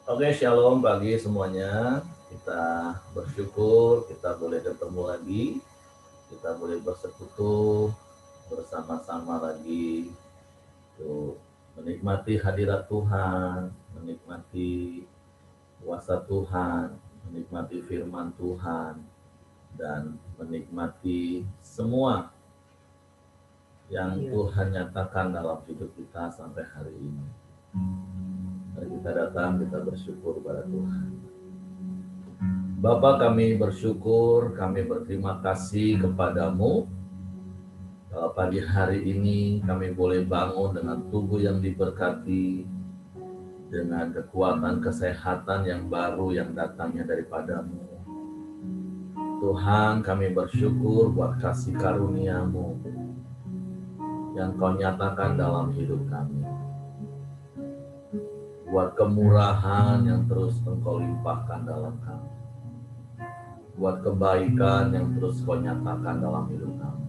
Oke, shalom bagi semuanya. Kita bersyukur kita boleh ketemu lagi. Kita boleh bersekutu bersama-sama lagi untuk menikmati hadirat Tuhan, menikmati kuasa Tuhan, menikmati firman Tuhan, dan menikmati semua yang Tuhan nyatakan dalam hidup kita sampai hari ini. Mari kita datang, kita bersyukur pada Tuhan. Bapa, kami bersyukur, kami berterima kasih kepadamu. Pagi hari ini kami boleh bangun dengan tubuh yang diberkati, dengan kekuatan kesehatan yang baru yang datangnya daripadamu. Tuhan, kami bersyukur buat kasih karunia-Mu yang Kau nyatakan dalam hidup kami. Buat kemurahan yang terus Engkau limpahkan dalam kami. Buat kebaikan yang terus Kau nyatakan dalam hidup kami.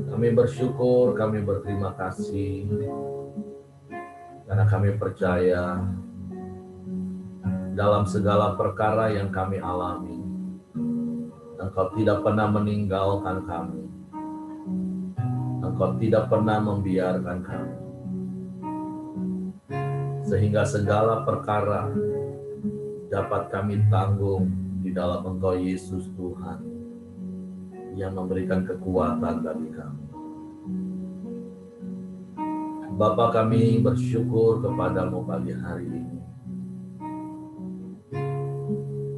Kami bersyukur, kami berterima kasih, karena kami percaya dalam segala perkara yang kami alami, Engkau tidak pernah meninggalkan kami. Engkau tidak pernah membiarkan kami. Sehingga segala perkara dapat kami tanggung di dalam Engkau Yesus Tuhan, yang memberikan kekuatan bagi kami. Bapa, kami bersyukur kepadamu pagi hari ini.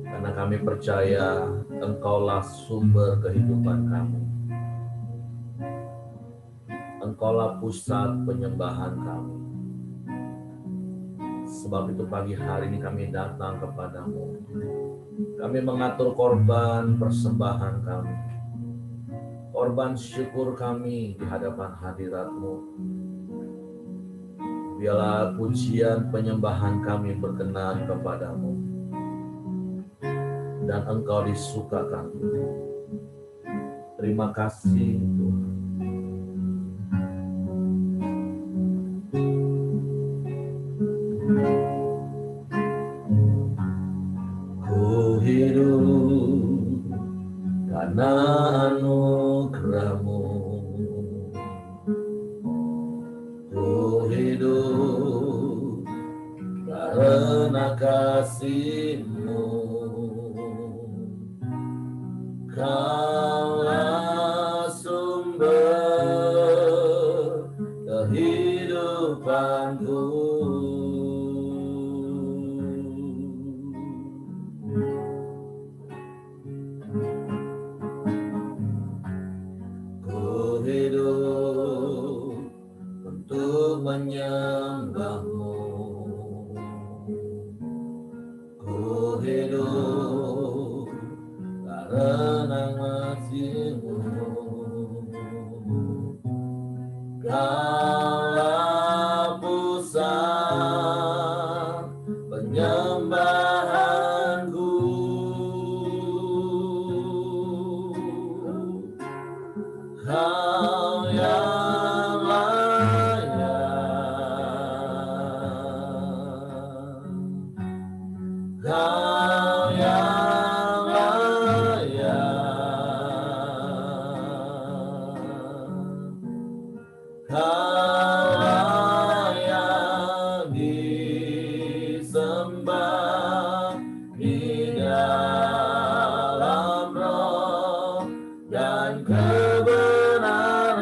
Karena kami percaya Engkaulah sumber kehidupan kami. Engkaulah pusat penyembahan kami. Sebab itu pagi hari ini kami datang kepadamu. Kami mengatur korban persembahan kami. Korban syukur kami di hadapan hadirat-Mu. Biarlah pujian penyembahan kami berkenan kepadamu. Dan Engkau disukakan. Terima kasih Tuhan. Ku hidup karena anugerah-Mu. Ku hidup karena kasih-Mu. Kaulah sumber kehidupanku. Ku hidup untuk menyembah-Mu. Ku hidup karena kasih-Mu. Kaulah pusat penyembahanku. Kau yang layak. Kau yang layak. Kau yang disembah di dalam roh dan kebenaran.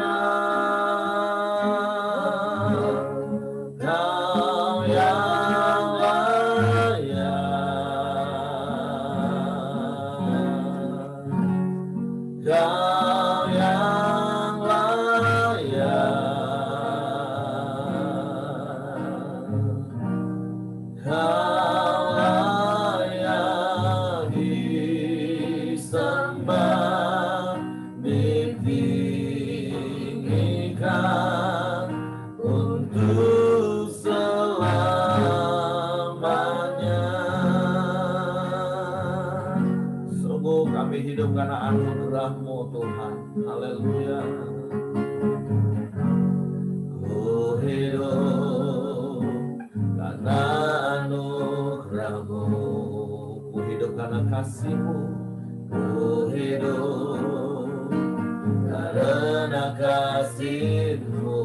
kasih-Mu. Ku hidup karena kasih-Mu.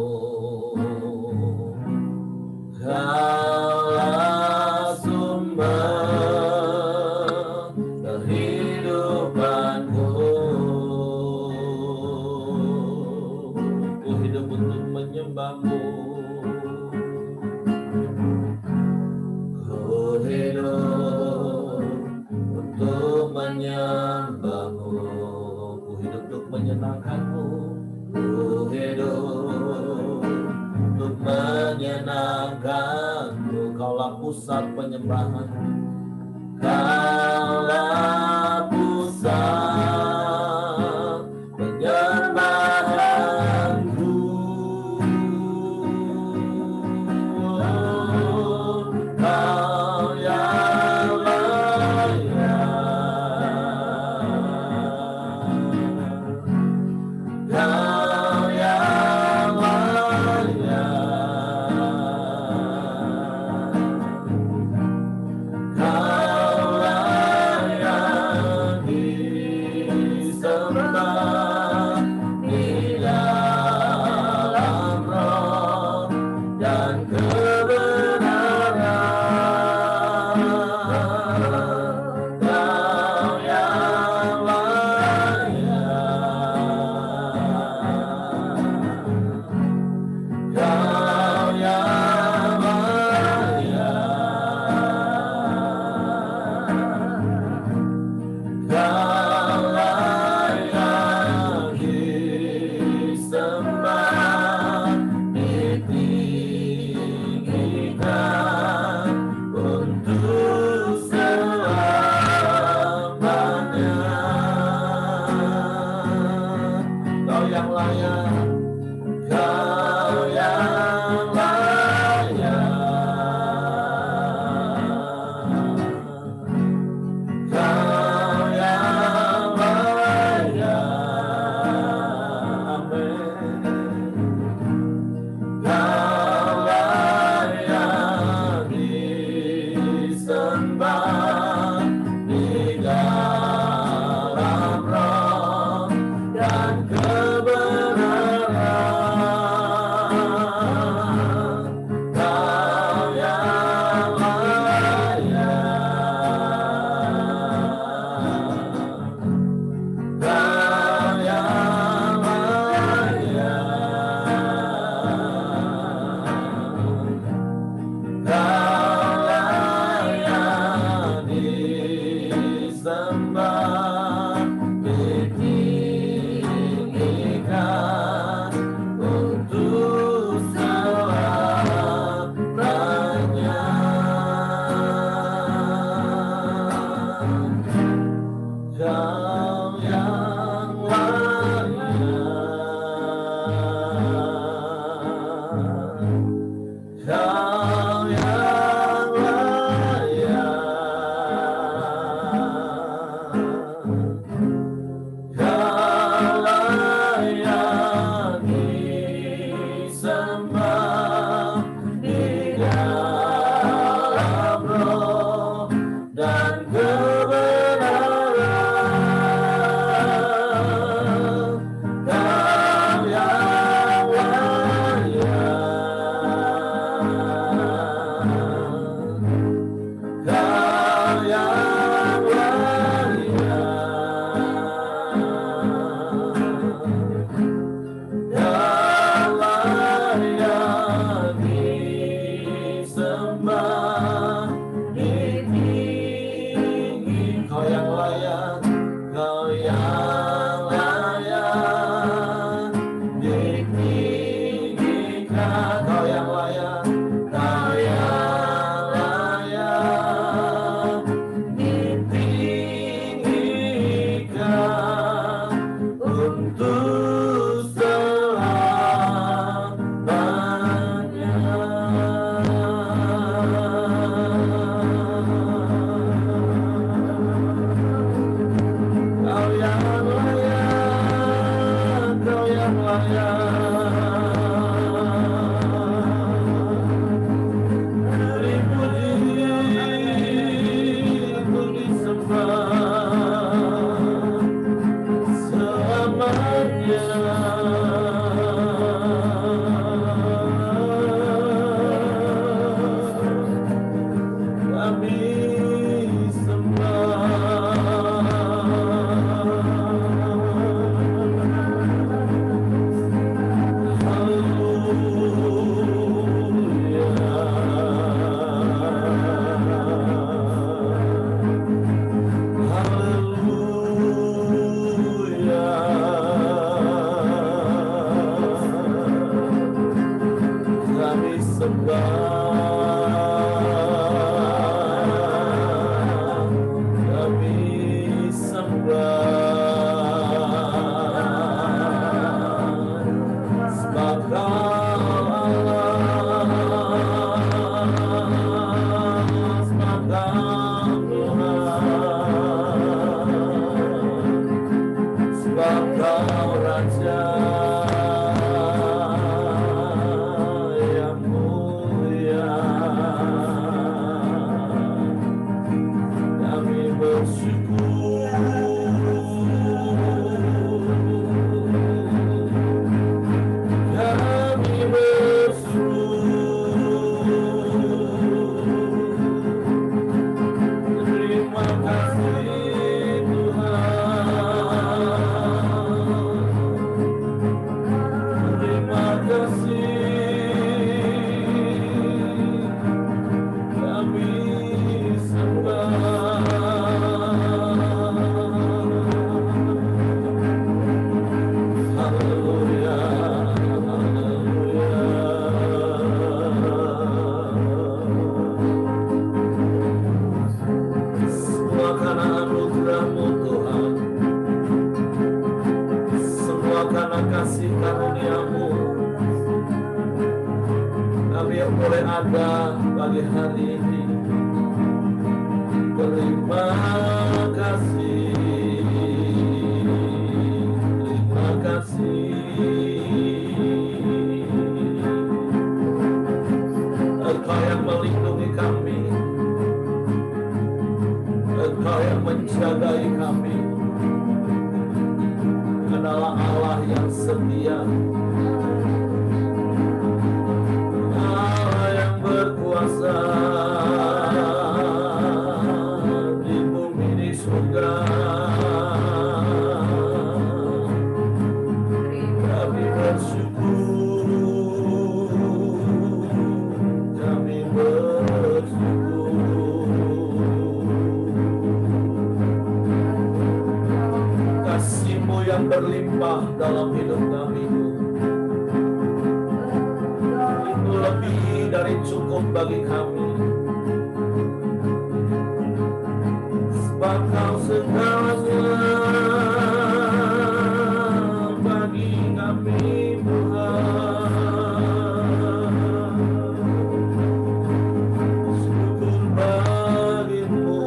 Kaulah sumber kehidupanku. Ku hidup untuk menyembah-Mu. Ku hidup untuk menyembah-Mu. Ku hidup untuk menyenangkan-Mu. Ku hidup untuk menyenangkan-Mu. Kaulah pusat penyembahan. Kaulah pusat penyembahanku. Kau yang layak, Kau yang layak, Kaulah yang disembah di dalam roh dan kebenaran. Kau yang layak, Kau yang layak, Kaulah yang disembah, ditinggikan untuk selamanya. Kau yang layak, Kau yang layak, Kau yang layak, amin. Kaulah yang disembah di dalam roh dan kebenaran. Kau yang layak, Kau yang layak, Kaulah yang disembah, ditinggikan untuk selamanya. Kau yang layak, Kau yang layak, Kaulah yang disembah di dalam roh dan kebenaran. Kau yang layak, Kau yang layak, Kaulah yang disembah, ditinggi. Kau yang layak, Kau yang layak, ditinggikan. Kau yang layak, Kau yang layak, ditinggikan untuk selamanya. Kau yang layak, Kau yang layak, beri puji, ku disembah. karena kasih karunia-Mu kami yang boleh ada pagi hari ini. Terima kasih, terima kasih. Engkau yang melindungi kami, Engkau yang menjagai kami, adalah Allah yang setia, Allah yang berkuasa di bumi di surga. Kami bersyukur, kami bersyukur. Kasih-Mu yang berlimpah dalam hidup kami itu lebih dari cukup bagi kami. Sebab Kau segalanya bagi kami, Tuhan. Syukur bagi-Mu,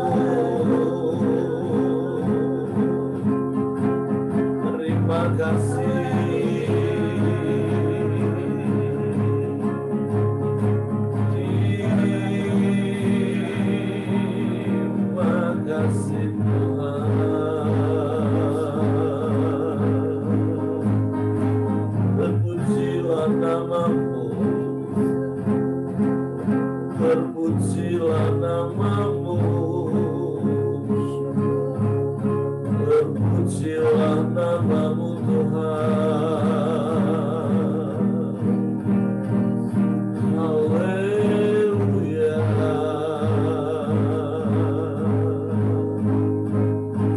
terima kasih. Terpujilah nama-Mu, terpujilah nama-Mu Tuhan. Haleluya.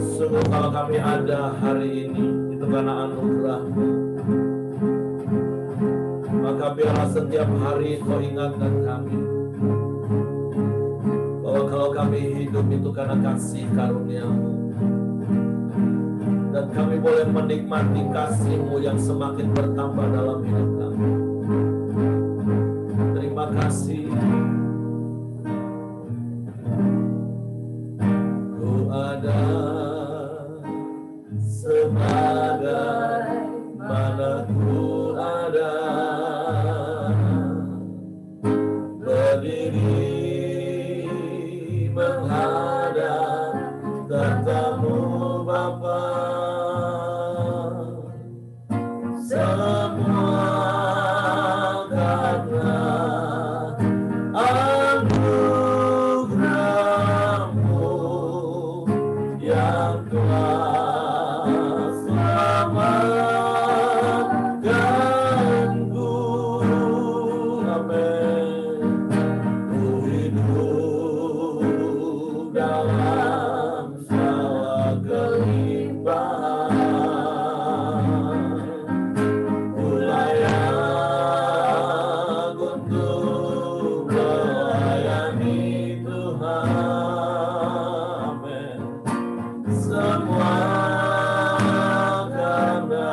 Sungguh kalau kami ada hari ini itu karena anugerah-Mu. Maka biarlah setiap hari Kau ingatkan kami bahwa kalau kami hidup itu karena kasih karunia-Mu, dan kami boleh menikmati kasih-Mu yang semakin bertambah dalam hidup kami. Terima kasih. Ku ada sebagai mana ku ada, berdiri menghadap tahta-Mu Bapa. Semua karena anugerah-Mu yang telah selamatkanku. Amin. Ku hidup dalam segala kelimpahan, ku layak untuk melayani Tuhan. Amin. Semua karena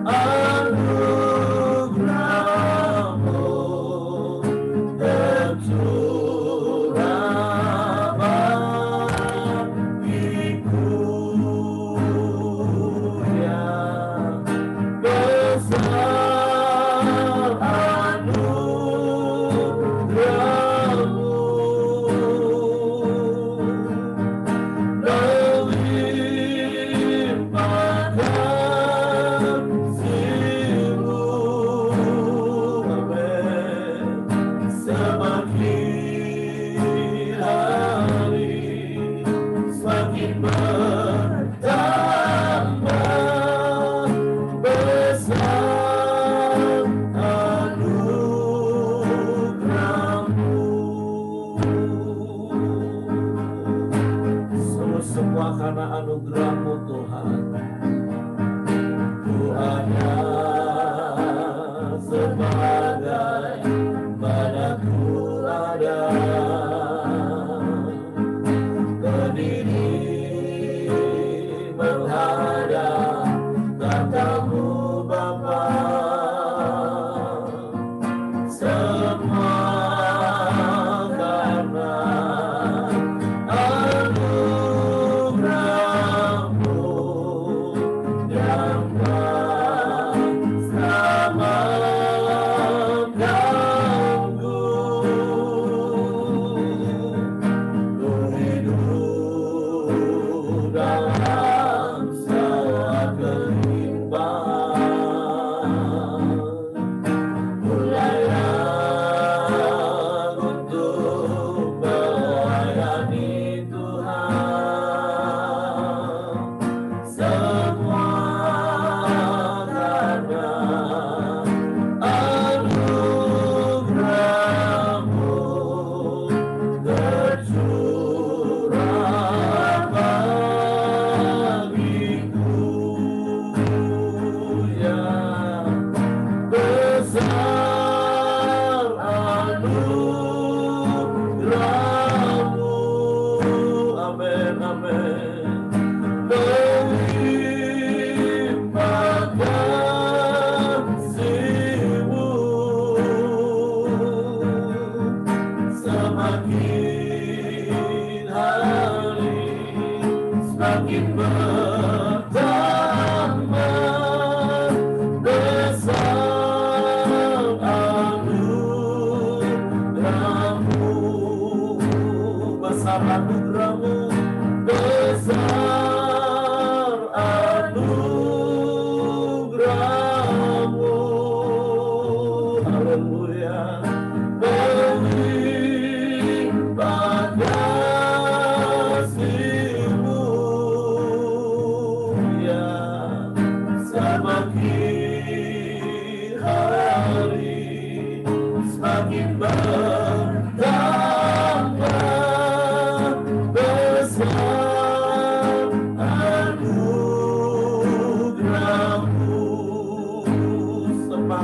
anugerah-Mu tercurah bagiku, yang besar anugerah-Mu. Melimpah kasih-Mu. Amin. Semakin hari semakin bertambah besar anugerah-Mu. Semua karena anugerah-Mu Tuhan. Ku hanya sebagai mana ku ada, berdiri menghadap tahta-Mu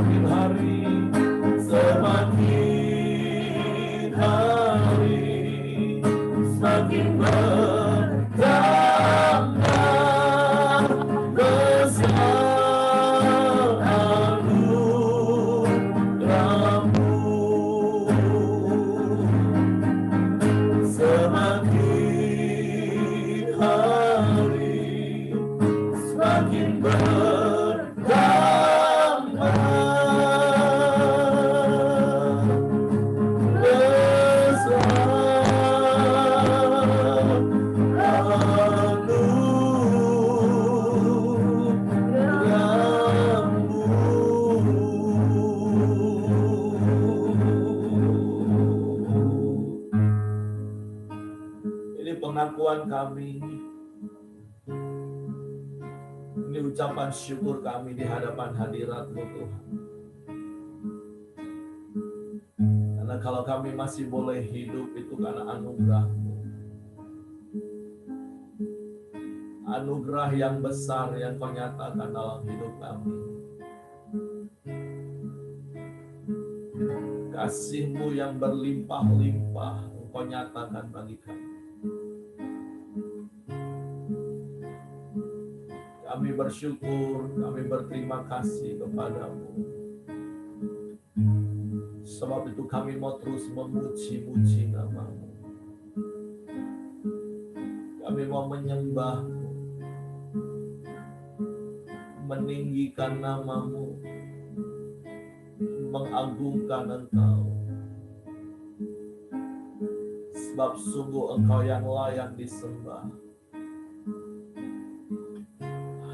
semakin hari, semakin hari, semakin bertambah besar anugerah-Mu. Semakin hari, semakin bertambah pengakuan kami, ini ucapan syukur kami di hadapan hadirat-Mu Tuhan. Karena kalau kami masih boleh hidup itu karena anugerah-Mu. Anugerah yang besar yang Kau nyatakan dalam hidup kami. Kasih-Mu yang berlimpah-limpah Kau nyatakan bagi kami. Kami bersyukur, kami berterima kasih kepada-Mu. Sebab itu kami mau terus memuji-muji nama-Mu. Kami mau menyembah-Mu, meninggikan nama-Mu, mengagungkan Engkau. Sebab sungguh Engkau yang layak disembah.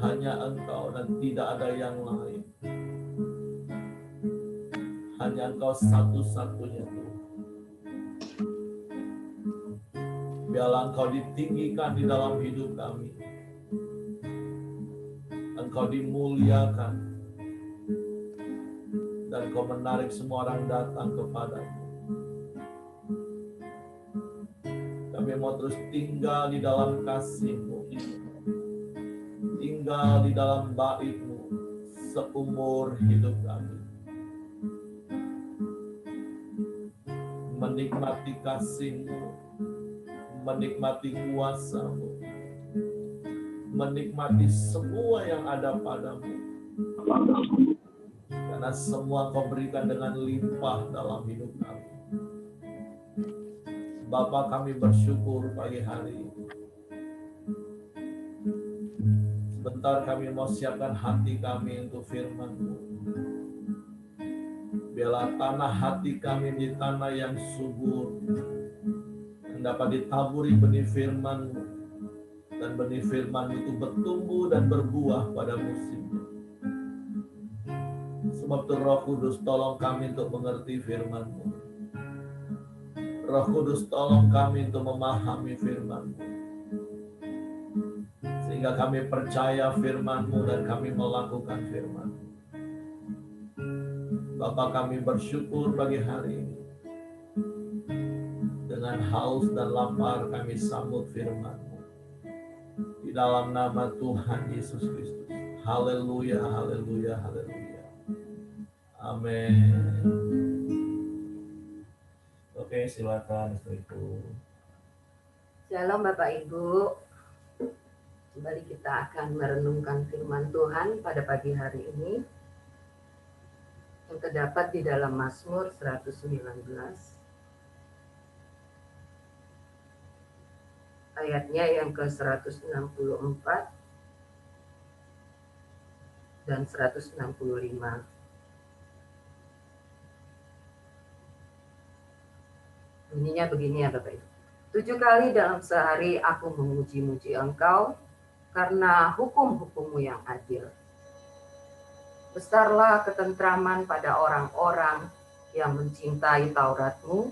Hanya Engkau dan tidak ada yang lain. Hanya Engkau satu-satunya Tuhan. Biarlah Engkau ditinggikan di dalam hidup kami. Engkau dimuliakan. Dan Engkau menarik semua orang datang kepadamu. Kami mau terus tinggal di dalam kasih-Mu. Tinggal di dalam bait-Mu seumur hidup kami. Menikmati kasih-Mu, menikmati kuasa-Mu, menikmati semua yang ada pada-Mu. Karena semua Kau berikan dengan limpah dalam hidup kami. Bapa, kami bersyukur pagi hari ini. Sebentar kami mau siapkan hati kami untuk firman-Mu. Biarlah tanah hati kami di tanah yang subur, yang dapat ditaburi benih firman-Mu, dan benih firman itu bertumbuh dan berbuah pada musimnya. Sebab itu Roh Kudus tolong kami untuk mengerti firman-Mu. Roh Kudus tolong kami untuk memahami firman-Mu. Sehingga kami percaya firman-Mu dan kami melakukan firman-Mu. Bapa, kami bersyukur pagi hari ini. Dengan haus dan lapar kami sambut firman-Mu. Di dalam nama Tuhan Yesus Kristus. Haleluya, haleluya, haleluya. Amin. Oke, silakan istriku. Shalom Bapak Ibu. Kembali kita akan merenungkan firman Tuhan pada pagi hari ini yang terdapat di dalam Mazmur 119 ayatnya yang ke-164 dan 165. Bunyinya begini ya Bapak Ibu. 7 kali dalam sehari aku memuji-muji Engkau karena hukum-hukum-Mu yang adil. Besarlah ketentraman pada orang-orang yang mencintai Taurat-Mu.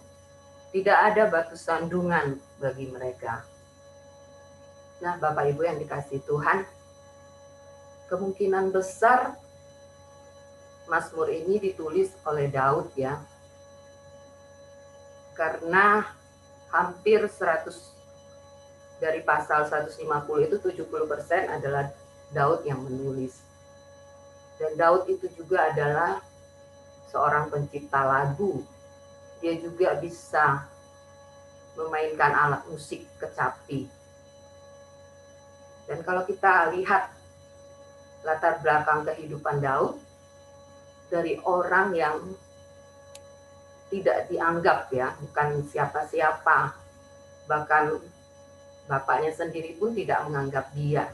Tidak ada batu sandungan bagi mereka. Nah, Bapak Ibu yang dikasihi Tuhan, kemungkinan besar Mazmur ini ditulis oleh Daud ya. Karena hampir 100 dari pasal 150 itu 70% adalah Daud yang menulis. Dan Daud itu juga adalah seorang pencipta lagu. Dia juga bisa memainkan alat musik kecapi. Dan kalau kita lihat latar belakang kehidupan Daud, dari orang yang tidak dianggap ya, bukan siapa-siapa, bahkan bapaknya sendiri pun tidak menganggap dia.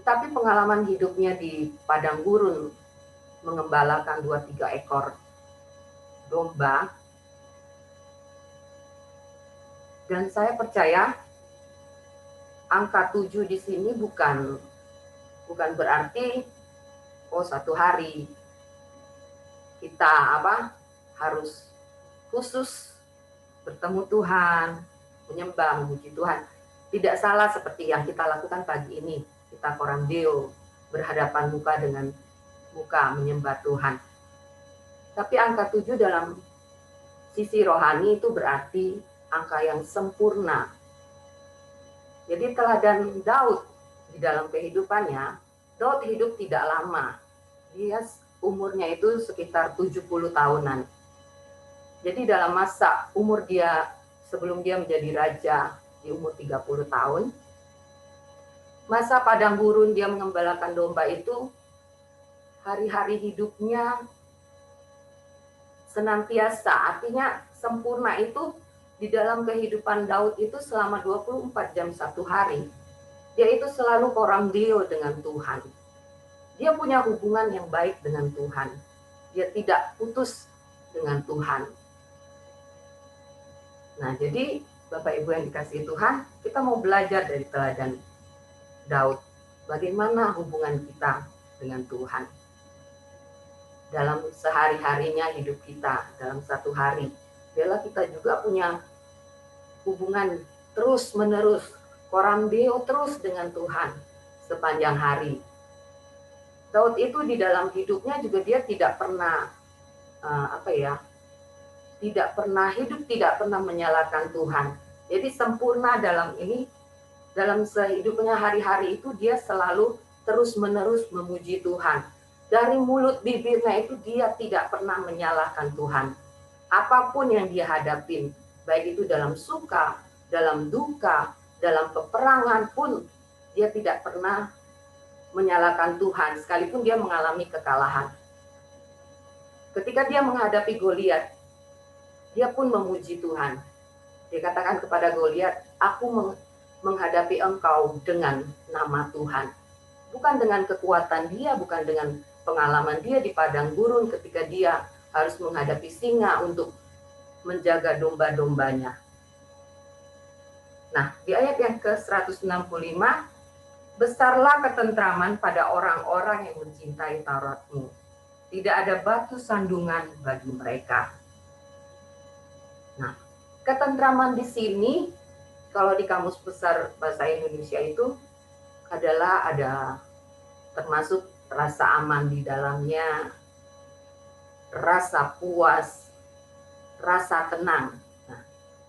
Tetapi pengalaman hidupnya di padang gurun mengembalakan 2-3 ekor domba, dan saya percaya angka 7 di sini bukan berarti satu hari kita harus khusus bertemu Tuhan, menyembah, memuji Tuhan. Tidak salah seperti yang kita lakukan pagi ini. Kita korang deo, berhadapan muka dengan muka menyembah Tuhan. Tapi angka 7 dalam sisi rohani itu berarti angka yang sempurna. Jadi teladan Daud di dalam kehidupannya, Daud hidup tidak lama. Dia umurnya itu sekitar 70 tahunan. Jadi dalam masa umur dia sebelum dia menjadi raja di umur 30 tahun, masa padang gurun dia mengembalakan domba itu, hari-hari hidupnya senantiasa, artinya sempurna itu di dalam kehidupan Daud itu selama 24 jam satu hari. Dia itu selalu korang deo dengan Tuhan. Dia punya hubungan yang baik dengan Tuhan. Dia tidak putus dengan Tuhan. Nah, jadi Bapak Ibu yang dikasihi Tuhan, kita mau belajar dari teladan Daud. Bagaimana hubungan kita dengan Tuhan dalam sehari-harinya hidup kita, dalam satu hari. Biarlah kita juga punya hubungan terus-menerus, korang deo terus dengan Tuhan sepanjang hari. Daud itu di dalam hidupnya juga dia tidak pernah tidak pernah menyalahkan Tuhan. Jadi sempurna dalam sehidupnya hari-hari itu dia selalu terus-menerus memuji Tuhan. Dari mulut bibirnya itu dia tidak pernah menyalahkan Tuhan. Apapun yang dia hadapin, baik itu dalam suka, dalam duka, dalam peperangan pun, dia tidak pernah menyalahkan Tuhan, sekalipun dia mengalami kekalahan. Ketika dia menghadapi Goliat, dia pun memuji Tuhan. Dia katakan kepada Goliat, aku menghadapi engkau dengan nama Tuhan. Bukan dengan kekuatan dia, bukan dengan pengalaman dia di padang gurun ketika dia harus menghadapi singa untuk menjaga domba-dombanya. Nah, di ayat yang ke-165, besarlah ketentraman pada orang-orang yang mencintai Taurat-Mu. Tidak ada batu sandungan bagi mereka. Nah, ketentraman di sini, kalau di Kamus Besar Bahasa Indonesia itu adalah ada termasuk rasa aman di dalamnya, rasa puas, rasa tenang. Nah,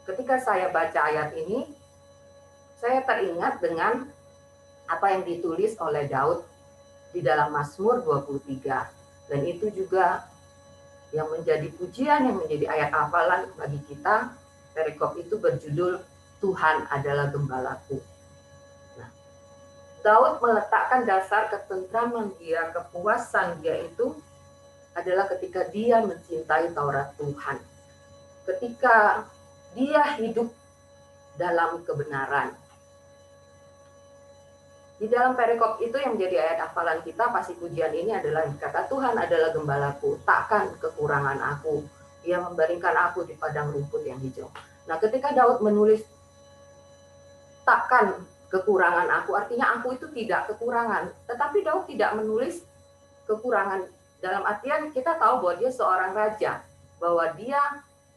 ketika saya baca ayat ini, saya teringat dengan apa yang ditulis oleh Daud di dalam Mazmur 23. Dan itu juga yang menjadi pujian, yang menjadi ayat hafalan bagi kita. Perikop itu berjudul Tuhan adalah Gembalaku. Nah, Daud meletakkan dasar ketentraman dia, kepuasan dia itu adalah ketika dia mencintai Taurat Tuhan. Ketika dia hidup dalam kebenaran. Di dalam perikop itu yang menjadi ayat hafalan kita, pasti pujian ini adalah kata Tuhan adalah gembalaku, takkan kekurangan aku. Dia membaringkan aku di padang rumput yang hijau. Nah, ketika Daud menulis takkan kekurangan aku, artinya aku itu tidak kekurangan. Tetapi Daud tidak menulis kekurangan dalam artian kita tahu bahwa dia seorang raja, bahwa dia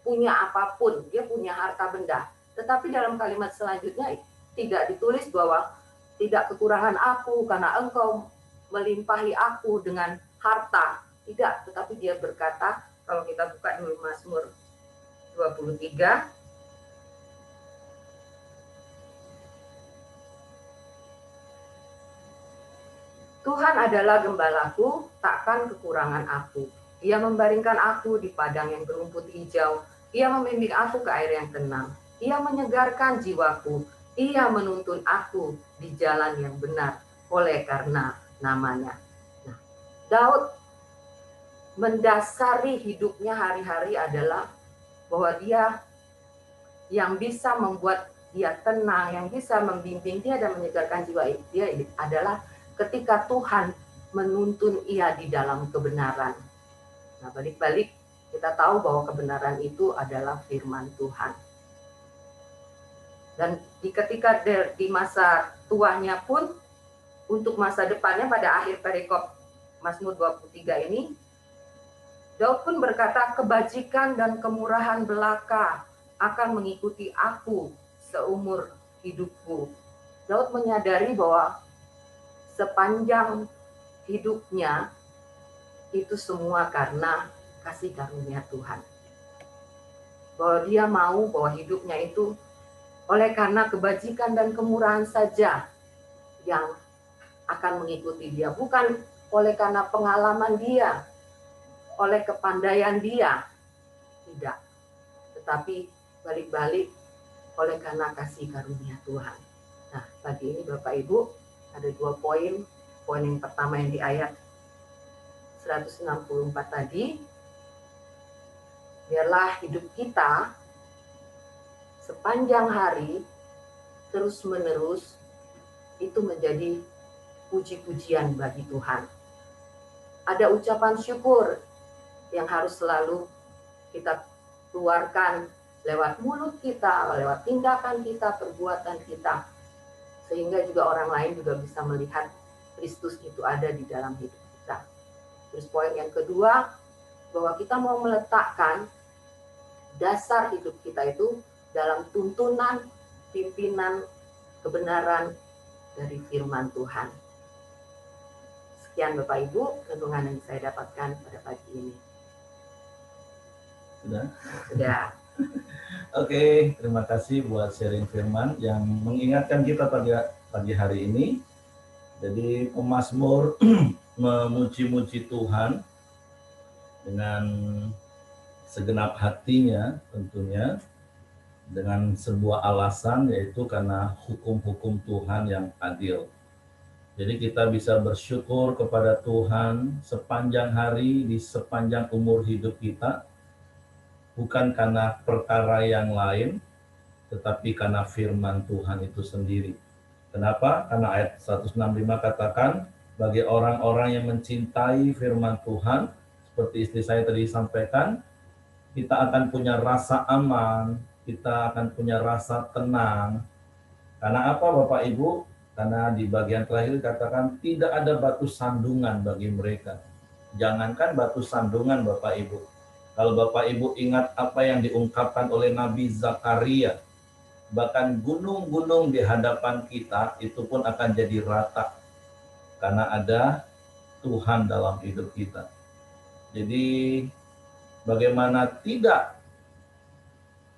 punya apapun, dia punya harta benda. Tetapi dalam kalimat selanjutnya tidak ditulis bahwa tidak kekurangan aku karena engkau melimpahi aku dengan harta. Tidak, tetapi dia berkata, kalau kita buka dulu Mazmur 23, Tuhan adalah gembalaku, takkan kekurangan aku. Ia membaringkan aku di padang yang berumput hijau. Ia membimbing aku ke air yang tenang. Ia menyegarkan jiwaku. Ia menuntun aku di jalan yang benar oleh karena namanya. Nah, Daud mendasari hidupnya hari-hari adalah bahwa dia yang bisa membuat dia tenang, yang bisa membimbing dia dan menyegarkan jiwa dia adalah ketika Tuhan menuntun ia di dalam kebenaran. Nah, balik-balik kita tahu bahwa kebenaran itu adalah firman Tuhan. Dan ketika di masa tuanya pun, untuk masa depannya pada akhir perikop Mazmur 23 ini, Daud pun berkata, kebajikan dan kemurahan belaka akan mengikuti aku seumur hidupku. Daud menyadari bahwa sepanjang hidupnya itu semua karena kasih karunia Tuhan. Bahwa dia mau bahwa hidupnya itu oleh karena kebajikan dan kemurahan saja yang akan mengikuti dia. Bukan oleh karena pengalaman dia, oleh kepandaian dia. Tidak. Tetapi balik-balik oleh karena kasih karunia Tuhan. Nah, pagi ini Bapak Ibu ada 2 poin. Poin yang pertama yang di ayat 164 tadi, biarlah hidup kita sepanjang hari terus-menerus itu menjadi puji-pujian bagi Tuhan. Ada ucapan syukur yang harus selalu kita keluarkan lewat mulut kita, lewat tindakan kita, perbuatan kita, sehingga juga orang lain juga bisa melihat Kristus itu ada di dalam hidup kita. Terus poin yang kedua, bahwa kita mau meletakkan dasar hidup kita itu dalam tuntunan, pimpinan, kebenaran dari firman Tuhan. Sekian Bapak Ibu, renungan yang saya dapatkan pada pagi ini. Sudah. Oke, terima kasih buat sharing firman yang mengingatkan kita pagi hari ini. Jadi pemazmur memuji-muji Tuhan dengan segenap hatinya tentunya, dengan sebuah alasan yaitu karena hukum-hukum Tuhan yang adil. Jadi kita bisa bersyukur kepada Tuhan sepanjang hari, di sepanjang umur hidup kita, bukan karena perkara yang lain, tetapi karena firman Tuhan itu sendiri. Kenapa? Karena ayat 165 katakan, bagi orang-orang yang mencintai firman Tuhan, seperti istri saya tadi sampaikan, kita akan punya rasa aman, kita akan punya rasa tenang. Karena apa Bapak Ibu? Karena di bagian terakhir dikatakan tidak ada batu sandungan bagi mereka. Jangankan batu sandungan Bapak Ibu. Kalau Bapak Ibu ingat apa yang diungkapkan oleh Nabi Zakaria, bahkan gunung-gunung di hadapan kita itu pun akan jadi rata. Karena ada Tuhan dalam hidup kita. Jadi bagaimana tidak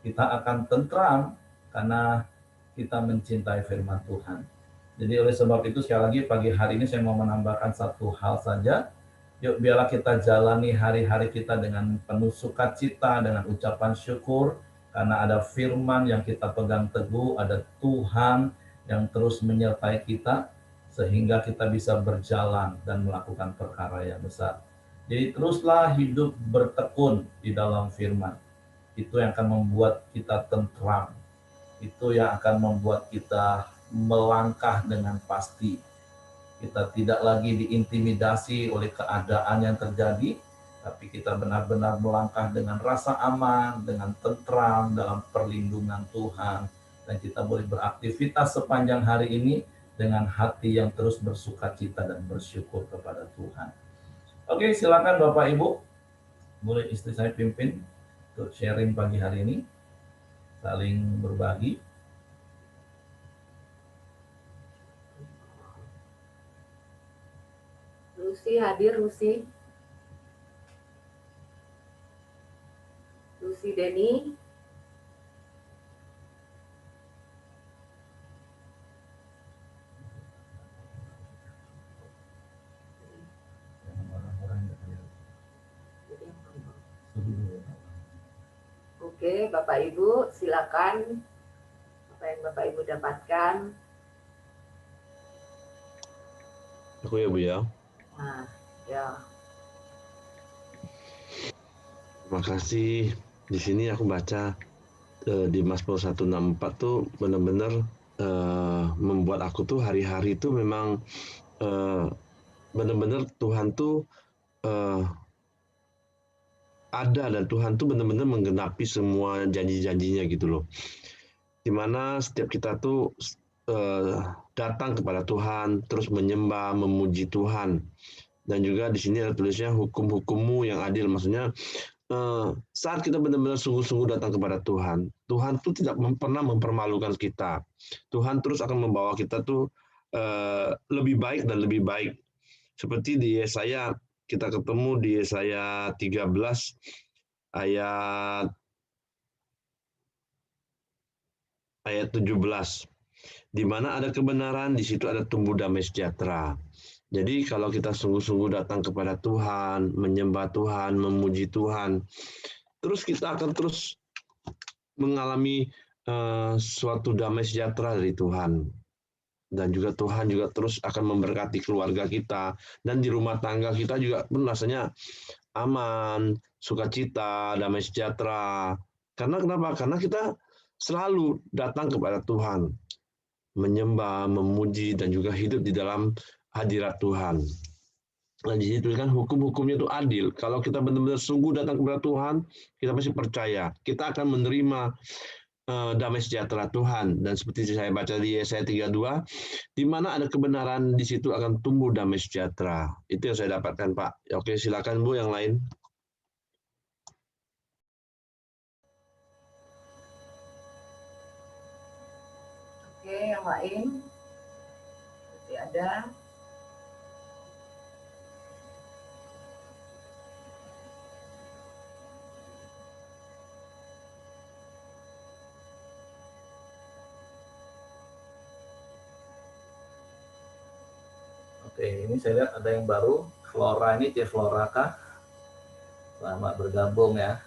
kita akan tentram karena kita mencintai firman Tuhan. Jadi oleh sebab itu sekali lagi pagi hari ini saya mau menambahkan satu hal saja. Yuk biarlah kita jalani hari-hari kita dengan penuh sukacita, dengan ucapan syukur, karena ada firman yang kita pegang teguh, ada Tuhan yang terus menyertai kita, sehingga kita bisa berjalan dan melakukan perkara yang besar. Jadi teruslah hidup bertekun di dalam firman. Itu yang akan membuat kita tentram. Itu yang akan membuat kita melangkah dengan pasti. Kita tidak lagi diintimidasi oleh keadaan yang terjadi, tapi kita benar-benar melangkah dengan rasa aman, dengan tentram dalam perlindungan Tuhan. Dan kita boleh beraktivitas sepanjang hari ini dengan hati yang terus bersukacita dan bersyukur kepada Tuhan. Oke, silakan Bapak Ibu. Boleh istri saya pimpin untuk sharing pagi hari ini. Saling berbagi. Lucy hadir, Lucy. Lucy Denny. Oke, Bapak Ibu, silakan apa yang Bapak Ibu dapatkan. Aku ya Bu ya. Nah, ya. Terima kasih. Di sini aku baca di Mazmur 164 tuh benar-benar membuat aku tuh hari-hari itu memang benar-benar Tuhan tuh ada, dan Tuhan tuh benar-benar menggenapi semua janji-janjinya gitu loh. Dimana setiap kita tuh datang kepada Tuhan, terus menyembah, memuji Tuhan. Dan juga di sini ada tulisnya hukum-hukummu yang adil. Maksudnya saat kita benar-benar sungguh-sungguh datang kepada Tuhan, Tuhan tuh tidak pernah mempermalukan kita. Tuhan terus akan membawa kita tuh lebih baik dan lebih baik. Seperti di Yesaya, kita ketemu di Yesaya 13 ayat 17. Di mana ada kebenaran, di situ ada tumbuh damai sejahtera. Jadi kalau kita sungguh-sungguh datang kepada Tuhan, menyembah Tuhan, memuji Tuhan, terus kita akan terus mengalami suatu damai sejahtera dari Tuhan. Dan juga Tuhan juga terus akan memberkati keluarga kita, dan di rumah tangga kita juga pun rasanya aman, sukacita, damai sejahtera. Karena kenapa? Karena kita selalu datang kepada Tuhan, menyembah, memuji, dan juga hidup di dalam hadirat Tuhan. Nah, di sini tuliskan hukum-hukumnya itu adil. Kalau kita benar-benar sungguh datang kepada Tuhan, kita pasti percaya kita akan menerima damai sejahtera Tuhan. Dan seperti saya baca di Yesaya 32, di mana ada kebenaran, di situ akan tumbuh damai sejahtera. Itu yang saya dapatkan, Pak. Oke, silakan Bu yang lain. Oke, yang lain? Masih ada? Oke, ini saya lihat ada yang baru. Flora ini, C Flora kah? Selamat bergabung ya.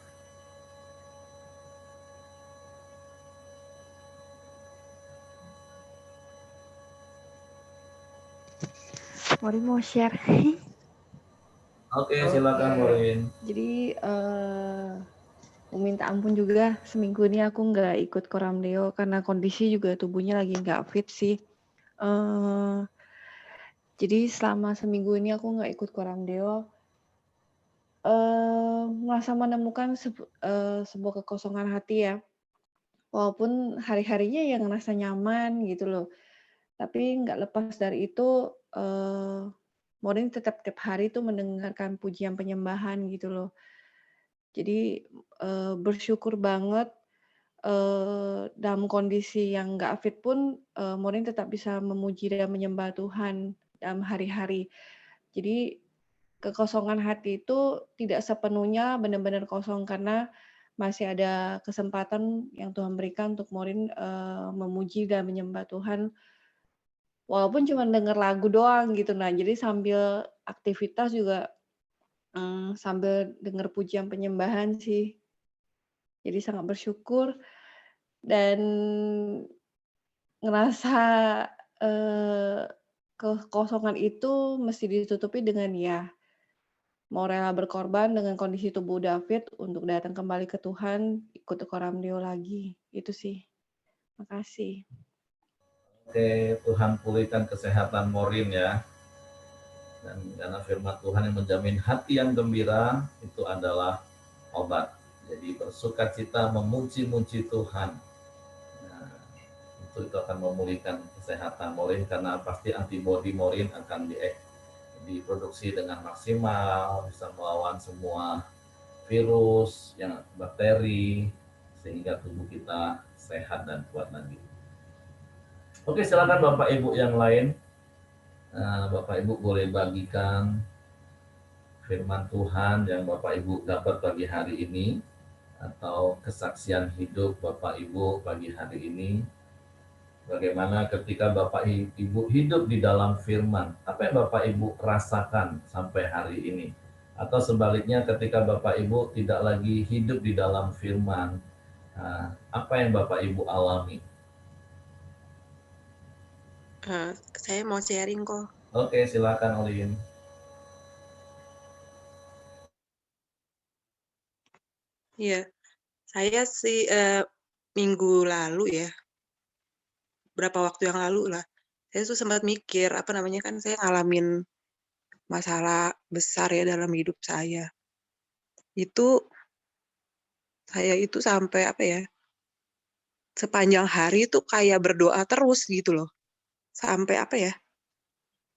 Morin mau share. Oke, silakan Morin. Jadi mau minta ampun juga, seminggu ini aku nggak ikut Koramdeo karena kondisi juga tubuhnya lagi nggak fit sih. Jadi selama seminggu ini aku nggak ikut Koramdeo, merasa menemukan sebuah kekosongan hati ya. Walaupun hari-harinya yang ngerasa nyaman gitu loh. Tapi nggak lepas dari itu, Morin tetap tiap hari tuh mendengarkan pujian penyembahan gitu loh. Jadi bersyukur banget dalam kondisi yang nggak fit pun Morin tetap bisa memuji dan menyembah Tuhan dalam hari-hari. Jadi kekosongan hati itu tidak sepenuhnya benar-benar kosong karena masih ada kesempatan yang Tuhan berikan untuk Morin memuji dan menyembah Tuhan. Walaupun cuma denger lagu doang gitu. Nah, jadi sambil aktivitas juga sambil denger pujian penyembahan sih. Jadi sangat bersyukur dan ngerasa kekosongan itu mesti ditutupi dengan ya mau rela berkorban dengan kondisi tubuh David untuk datang kembali ke Tuhan, ikut Koramdeo lagi. Itu sih. Makasih. Oke, Tuhan pulihkan kesehatan Morin ya. Dan karena firman Tuhan yang menjamin hati yang gembira itu adalah obat. Jadi bersukacita memuji-muji Tuhan. Nah, itu akan memulihkan kesehatan Morin karena pasti antibodi Morin akan diproduksi dengan maksimal, bisa melawan semua virus, yang bakteri, sehingga tubuh kita sehat dan kuat lagi. Oke, silakan Bapak Ibu yang lain. Bapak Ibu boleh bagikan firman Tuhan yang Bapak Ibu dapat pagi hari ini, atau kesaksian hidup Bapak Ibu pagi hari ini. Bagaimana ketika Bapak Ibu hidup di dalam firman, apa yang Bapak Ibu rasakan sampai hari ini? Atau sebaliknya ketika Bapak Ibu tidak lagi hidup di dalam firman, Nah, apa yang Bapak Ibu alami? Saya mau sharing kok. Oke, silakan Olin. Iya, saya sih minggu lalu ya, berapa waktu yang lalu lah, saya tuh sempat mikir, apa namanya, kan saya ngalamin masalah besar ya dalam hidup saya. Saya itu sampai apa ya, sepanjang hari itu kayak berdoa terus gitu loh. Sampai apa ya,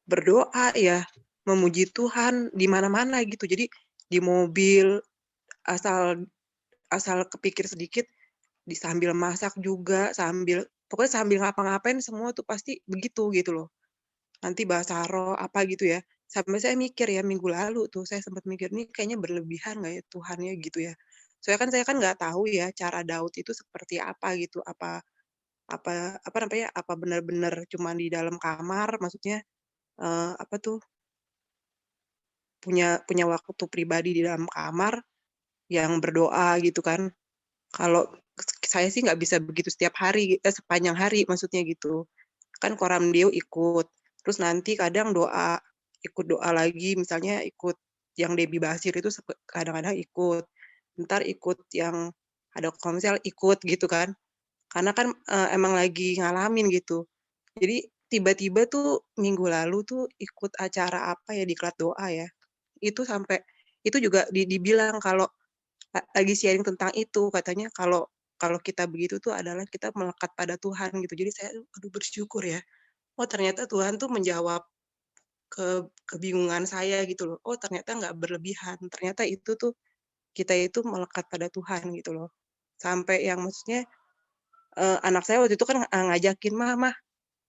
berdoa ya, memuji Tuhan di mana-mana gitu. Jadi di mobil asal asal kepikir sedikit, sambil masak juga, pokoknya sambil ngapa-ngapain semua tuh pasti begitu gitu loh. Nanti bahasa roh apa gitu ya. Sampai saya mikir ya minggu lalu tuh saya sempat mikir, "Nih kayaknya berlebihan nggak ya Tuhan ya?" Gitu ya. Soalnya kan saya kan nggak tahu ya cara Daud itu seperti apa gitu, apa apa apa namanya, apa benar-benar cuma di dalam kamar, maksudnya, apa tuh, punya punya waktu pribadi di dalam kamar yang berdoa gitu kan. Kalau saya sih nggak bisa begitu setiap hari, sepanjang hari maksudnya gitu. Kan Koramdeo ikut, terus nanti kadang ikut doa lagi, misalnya ikut yang Debbie Basir itu kadang-kadang ikut, entar ikut yang ada komsel ikut gitu kan. Karena kan, emang lagi ngalamin gitu. Jadi tiba-tiba tuh minggu lalu tuh ikut acara apa ya, diklat doa ya, itu sampai itu juga dibilang kalau lagi sharing tentang itu, katanya kalau kalau kita begitu tuh adalah kita melekat pada Tuhan gitu. Jadi saya, aduh bersyukur ya. Oh ternyata Tuhan tuh menjawab kebingungan saya gitu loh. Oh ternyata nggak berlebihan, ternyata itu tuh kita itu melekat pada Tuhan gitu loh. Sampai yang maksudnya, anak saya waktu itu kan, ngajakin, "Mah,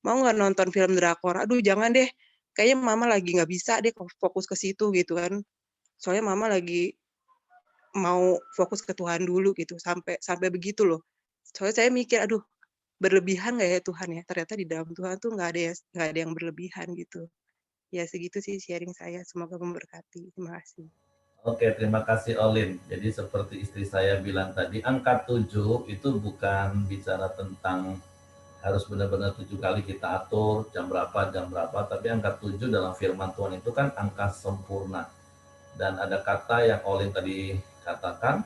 mau nggak nonton film drakor?" "Aduh jangan deh, kayaknya mama lagi nggak bisa deh fokus ke situ," gitu kan. Soalnya mama lagi mau fokus ke Tuhan dulu gitu, sampai sampai begitu loh. Soalnya saya mikir, "Aduh, berlebihan nggak ya Tuhan ya?" Ternyata di dalam Tuhan tuh nggak ada yang berlebihan gitu. Ya segitu sih sharing saya, semoga memberkati. Terima kasih. Oke, terima kasih Olin. Jadi seperti istri saya bilang tadi, angka 7 itu bukan bicara tentang harus benar-benar 7 kali kita atur jam berapa, tapi angka 7 dalam firman Tuhan itu kan angka sempurna. Dan ada kata yang Olin tadi katakan,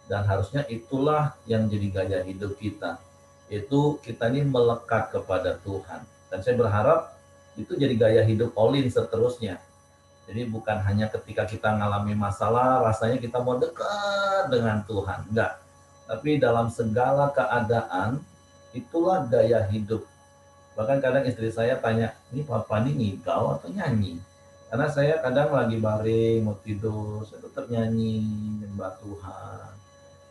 dan harusnya itulah yang jadi gaya hidup kita. Itu kita ini melekat kepada Tuhan. Dan saya berharap itu jadi gaya hidup Olin seterusnya. Jadi bukan hanya ketika kita mengalami masalah, rasanya kita mau dekat dengan Tuhan. Enggak. Tapi dalam segala keadaan, itulah gaya hidup. Bahkan kadang istri saya tanya, ini papa ini ngigau atau nyanyi? Karena saya kadang lagi baring, mau tidur, saya tetap nyanyi, menyembah Tuhan.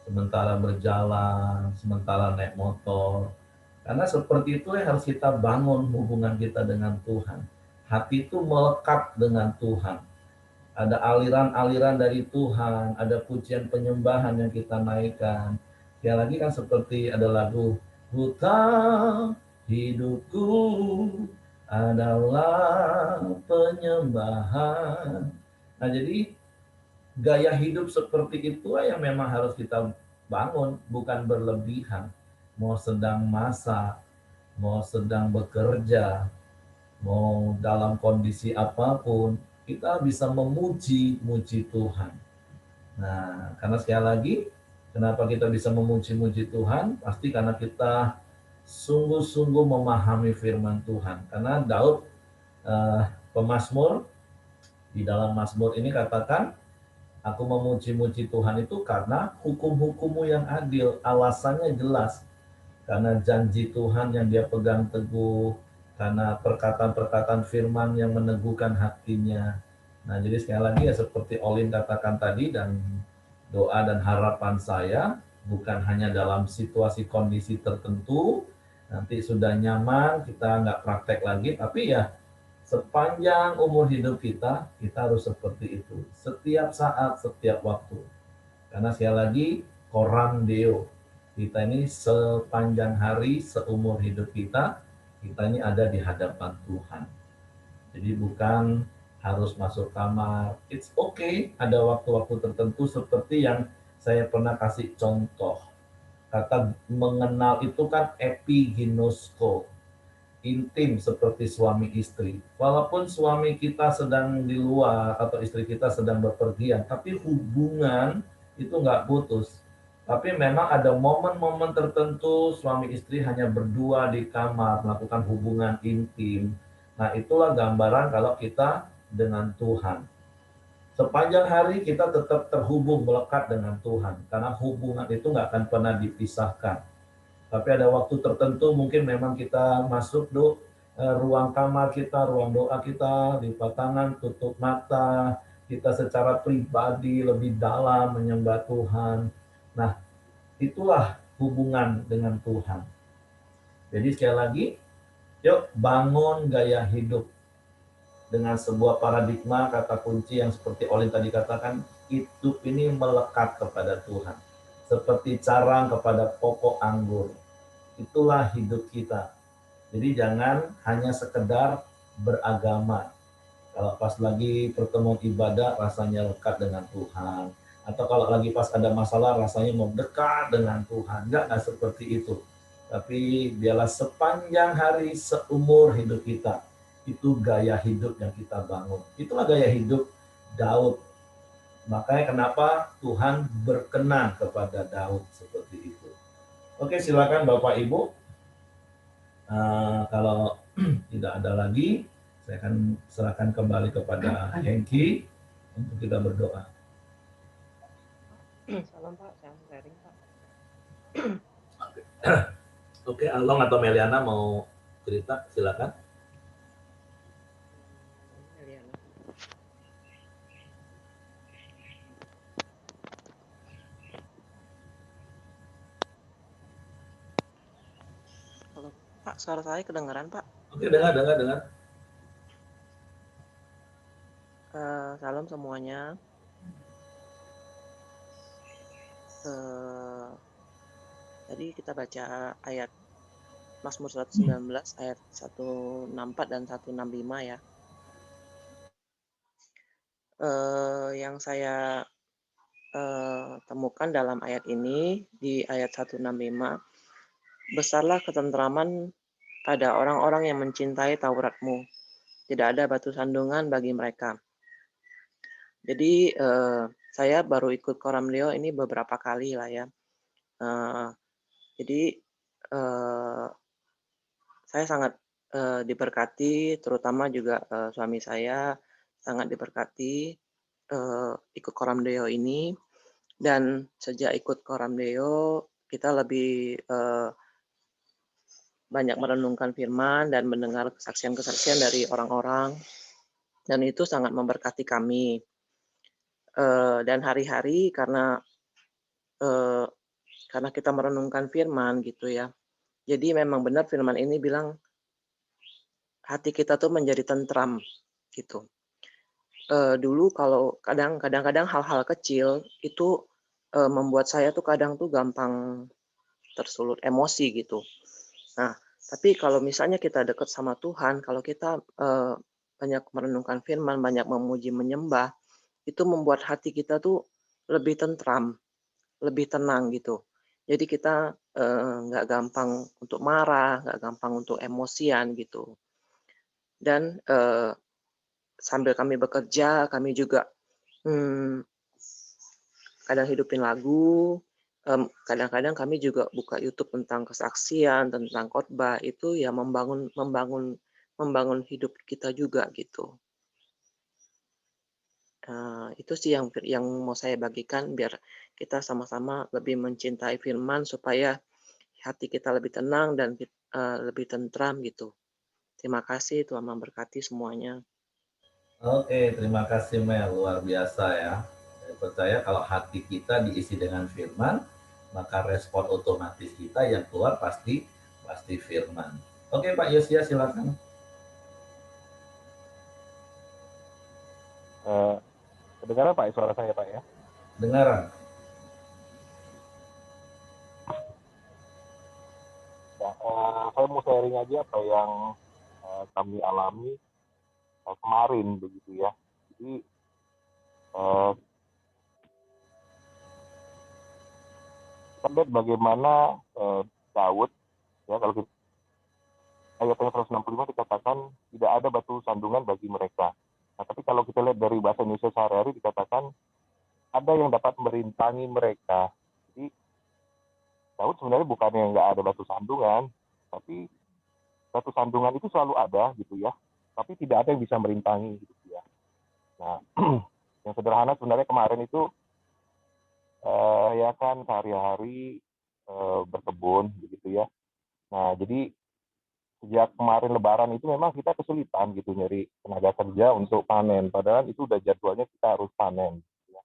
Sementara berjalan, sementara naik motor. Karena seperti itu yang harus kita bangun hubungan kita dengan Tuhan. Hati itu melekat dengan Tuhan. Ada aliran-aliran dari Tuhan, ada pujian penyembahan yang kita naikkan. Sekali lagi kan seperti ada lagu, hutang hidupku adalah penyembahan. Nah jadi gaya hidup seperti itu yang memang harus kita bangun, bukan berlebihan. Mau sedang masak, mau sedang bekerja, mau dalam kondisi apapun, kita bisa memuji-muji Tuhan. Nah, karena sekali lagi, kenapa kita bisa memuji-muji Tuhan? Pasti karena kita sungguh-sungguh memahami firman Tuhan. Karena Daud, pemazmur, di dalam Mazmur ini katakan, aku memuji-muji Tuhan itu karena hukum-hukummu yang adil, alasannya jelas. Karena janji Tuhan yang dia pegang teguh, karena perkataan-perkataan firman yang meneguhkan hatinya. Nah, jadi sekali lagi ya seperti Olin katakan tadi, dan doa dan harapan saya bukan hanya dalam situasi kondisi tertentu, nanti sudah nyaman, kita nggak praktek lagi, tapi ya sepanjang umur hidup kita, kita harus seperti itu. Setiap saat, setiap waktu. Karena sekali lagi, Coram Deo. Kita ini sepanjang hari, seumur hidup kita ini ada di hadapan Tuhan. Jadi bukan harus masuk kamar. It's okay, ada waktu-waktu tertentu seperti yang saya pernah kasih contoh. Kata mengenal itu kan epiginosko, intim seperti suami istri. Walaupun suami kita sedang di luar atau istri kita sedang bepergian, tapi hubungan itu nggak putus. Tapi memang ada momen-momen tertentu suami istri hanya berdua di kamar, melakukan hubungan intim. Nah, itulah gambaran kalau kita dengan Tuhan. Sepanjang hari kita tetap terhubung, melekat dengan Tuhan. Karena hubungan itu nggak akan pernah dipisahkan. Tapi ada waktu tertentu mungkin memang kita masuk ruang kamar kita, ruang doa kita, lipat tangan, tutup mata, kita secara pribadi lebih dalam menyembah Tuhan. Nah, itulah hubungan dengan Tuhan. Jadi sekali lagi, yuk bangun gaya hidup dengan sebuah paradigma kata kunci yang seperti Olin tadi katakan, hidup ini melekat kepada Tuhan. Seperti carang kepada pokok anggur. Itulah hidup kita. Jadi jangan hanya sekedar beragama. Kalau pas lagi pertemuan ibadah rasanya lekat dengan Tuhan. Atau kalau lagi pas ada masalah rasanya mau dekat dengan Tuhan. Enggak seperti itu. Tapi biarlah sepanjang hari seumur hidup kita. Itu gaya hidup yang kita bangun. Itulah gaya hidup Daud. Makanya kenapa Tuhan berkenan kepada Daud seperti itu. Oke, silakan Bapak Ibu. Kalau tidak ada lagi, saya akan serahkan kembali kepada Hengki untuk kita berdoa. Salam Pak, saya sharing Pak. Oke, Along atau Meliana mau cerita, silakan. Halo Pak, suara saya kedengaran Pak? Oke, dengar. Salam semuanya. Tadi kita baca ayat Mazmur 119 ayat 164 dan 165 ya. Yang saya temukan dalam ayat ini di ayat 165, besarlah ketentraman pada orang-orang yang mencintai Taurat-Mu. Tidak ada batu sandungan bagi mereka. Jadi saya baru ikut Koram Deo ini beberapa kali lah ya. Jadi saya sangat diberkati, terutama juga suami saya sangat diberkati ikut Koram Deo ini. Dan sejak ikut Koram Deo kita lebih banyak merenungkan firman dan mendengar kesaksian-kesaksian dari orang-orang, dan itu sangat memberkati kami. Dan hari-hari karena kita merenungkan firman gitu ya, jadi memang benar firman ini bilang hati kita tuh menjadi tentram gitu. Dulu kalau kadang-kadang hal-hal kecil itu membuat saya tuh kadang tuh gampang tersulut emosi gitu. Nah, tapi kalau misalnya kita dekat sama Tuhan, kalau kita banyak merenungkan firman, banyak memuji, menyembah, itu membuat hati kita tuh lebih tentram, lebih tenang gitu. Jadi kita nggak gampang untuk marah, nggak gampang untuk emosian gitu. Dan sambil kami bekerja, kami juga kadang hidupin lagu, kadang-kadang kami juga buka YouTube tentang kesaksian, tentang khotbah, itu ya membangun hidup kita juga gitu. Itu sih yang mau saya bagikan biar kita sama-sama lebih mencintai firman supaya hati kita lebih tenang dan lebih tentram gitu. Terima kasih, Tuhan memberkati semuanya. Oke, terima kasih Mel, luar biasa ya. Saya percaya kalau hati kita diisi dengan firman, maka respon otomatis kita yang keluar pasti firman. Oke Pak Yosia, silakan. Kedengaran Pak suara saya Pak ya? Dengaran. Ya, saya mau sharing aja apa yang kami alami kemarin begitu ya. Jadi kita lihat bagaimana Daud, ya kalau kita ayat 165 dikatakan tidak ada batu sandungan bagi mereka. Nah, tapi kalau kita lihat dari bahasa Indonesia sehari-hari dikatakan ada yang dapat merintangi mereka. Jadi Daud sebenarnya bukannya nggak ada batu sandungan, tapi batu sandungan itu selalu ada gitu ya. Tapi tidak ada yang bisa merintangi gitu ya. Nah, yang sederhana sebenarnya kemarin itu ya kan sehari-hari berkebun begitu ya. Nah, jadi sejak kemarin Lebaran itu memang kita kesulitan gitu nyari tenaga kerja untuk panen. Padahal itu udah jadwalnya kita harus panen. Gitu ya.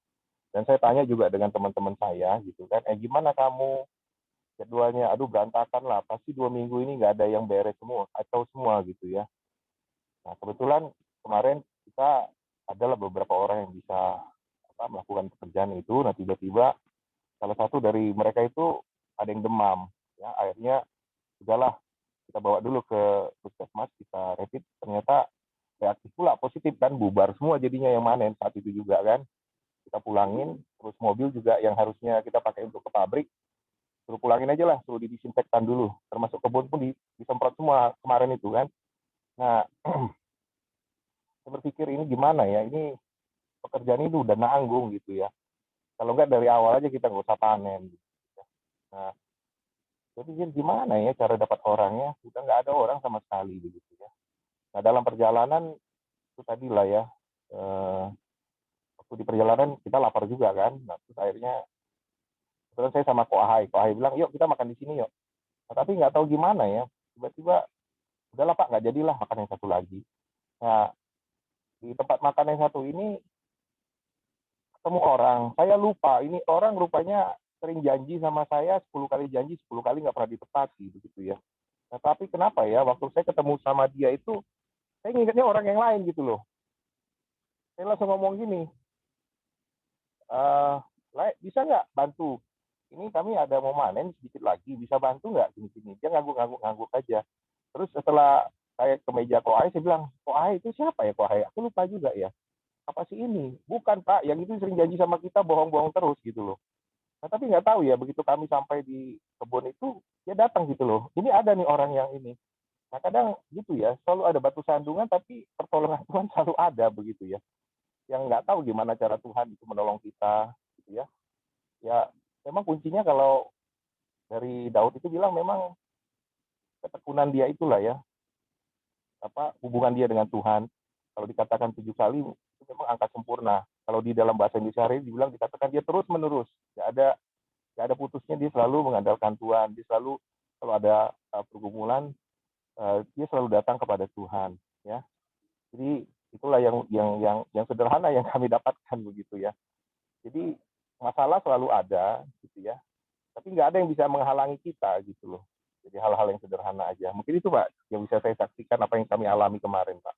Dan saya tanya juga dengan teman-teman saya gitu kan, gimana kamu jadwalnya? Aduh berantakan lah, pasti 2 minggu ini nggak ada yang beres semua atau semua gitu ya. Nah kebetulan kemarin kita adalah beberapa orang yang bisa melakukan pekerjaan itu. Nah tiba-tiba salah satu dari mereka itu ada yang demam. Ya akhirnya udahlah kita bawa dulu ke puskesmas, kita rapid, ternyata reaktif pula, positif kan, bubar semua jadinya yang manen saat itu juga kan. Kita pulangin, terus mobil juga yang harusnya kita pakai untuk ke pabrik, suruh pulangin aja lah, suruh didisinfektan dulu, termasuk kebun pun disemprot semua kemarin itu kan. Nah, saya berpikir ini gimana ya, ini pekerjaan ini udah nanggung gitu ya. Kalau nggak dari awal aja kita nggak usah panen. Gitu. Nah, saya pikir gimana ya cara dapat orangnya, udah nggak ada orang sama sekali begitu ya. Nah dalam perjalanan itu tadi lah ya, waktu di perjalanan kita lapar juga kan. Nah terus akhirnya kebetulan saya sama Ko Ahai bilang yuk kita makan di sini yuk. Nah, tapi nggak tahu gimana ya, tiba-tiba udahlah Pak nggak jadilah makan yang satu lagi. Nah di tempat makan yang satu ini ketemu orang, saya lupa ini orang rupanya sering janji sama saya 10 kali janji 10 kali nggak pernah ditepati begitu ya. Nah tapi kenapa ya waktu saya ketemu sama dia itu saya ingatnya orang yang lain gitu loh. Saya langsung ngomong gini, bisa nggak bantu? Ini kami ada mau manen sedikit lagi, bisa bantu nggak gini-gini? Dia ngangguk aja. Terus setelah saya ke meja Ko Ahai, saya bilang, Ko Ahai itu siapa ya Ko Ahai? Aku lupa juga ya. Apa sih ini? Bukan Pak, yang itu sering janji sama kita bohong-bohong terus gitu loh. Nah tapi nggak tahu ya, begitu kami sampai di kebun itu, dia datang gitu loh. Ini ada nih orang yang ini. Nah kadang gitu ya, selalu ada batu sandungan, tapi pertolongan Tuhan selalu ada begitu ya. Yang nggak tahu gimana cara Tuhan itu menolong kita, gitu ya. Ya memang kuncinya kalau dari Daud itu bilang memang ketekunan dia itulah ya, hubungan dia dengan Tuhan. Kalau dikatakan 7 kali itu memang angka sempurna. Kalau di dalam bahasa Indonesia hari dibilang dikatakan dia terus menerus, nggak ada putusnya, dia selalu mengandalkan Tuhan, dia selalu kalau ada pergumulan dia selalu datang kepada Tuhan ya. Jadi itulah yang sederhana yang kami dapatkan begitu ya. Jadi masalah selalu ada gitu ya, tapi nggak ada yang bisa menghalangi kita gitu loh. Jadi hal-hal yang sederhana aja. Mungkin itu Pak yang bisa saya saksikan apa yang kami alami kemarin Pak.